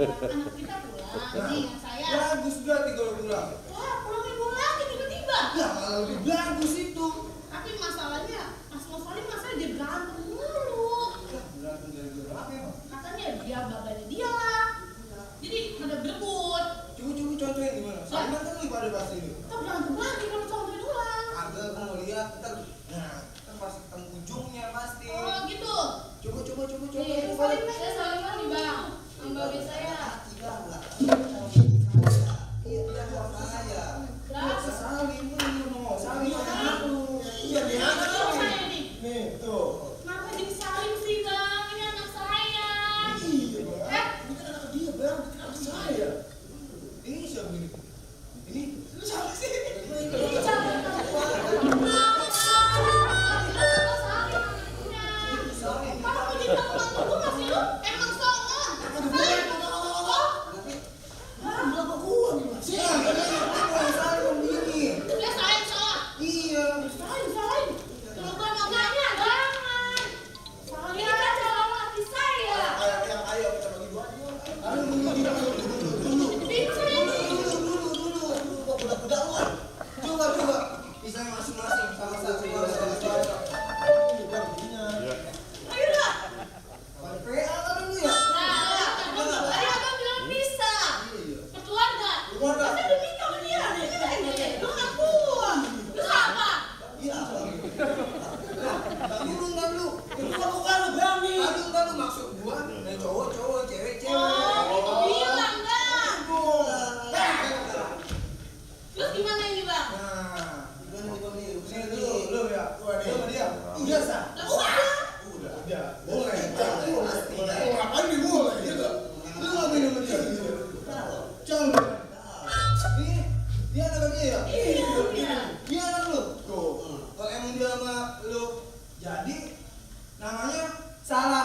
anak kita pulang nih saya. Bagus berarti kalau pulang. Wah, pulang ibu lagi tiba-tiba. Ya malah lebih bagus itu. Tapi masalahnya, Mas Mosali masalah dia berantem mulu. Ya, berantem gara-gara apa emang? Katanya dia babanya dia lah. Jadi pada berebut. Coba contohin gimana? Sama kan lu pada bahas ini. Kita berantem lagi kalau contohin ulang. Agak aku mau lihat ntar. Nah, kan pasti ketemu ujungnya pasti. Oh gitu. Coba. Nih, saya saling nih bang, sama babi saya. Iya, dia buat saya. Dia saling mau saling aku. Iya, dia Anak saya nih. nih, tuh. Kenapa jadi saling sih bang? Ini anak saya. Iya, Bang. Ini kan anak dia, Bang. Bukan anak saya. Ini siapa ini? Ini siapa sih? Ini jangan. Kamu jadi teman gue masih lu? Emang songong. Berapa gua nih, Mas? Ya, ini saling begini. Dia saling salah. Iya. Saling. Kalau gue makanya jangan. Saling kan calon laki saya. Ayo kita bagi dua aja. Aduh, dulu. Kok budak-budak lu? Coba. Bisa masing-masing sama-sama. Ayo dah. PA kan dulu ya? Tadi abang bilang bisa. Keluarga. Masa udah nikah sama dia nih? Lu ngaku. Lu apa? Iya. Entar lu. Bukan lu berani. Entar lu maksud gua cowok, cewek. Oh, itu bilang dah. Terus gimana ini bang? Nah, gimana nih Bang nih? Sini lu ya. Gua sama dia. Iya, Sa. Udah. Boleh. Pasti. Ngapain dimulai gitu? Lu ngapain sama dia? Coba. Ini dia anak dia ya? Iya. Dia anak lu. Tuh. Kalau emang dia sama lu jadi namanya salah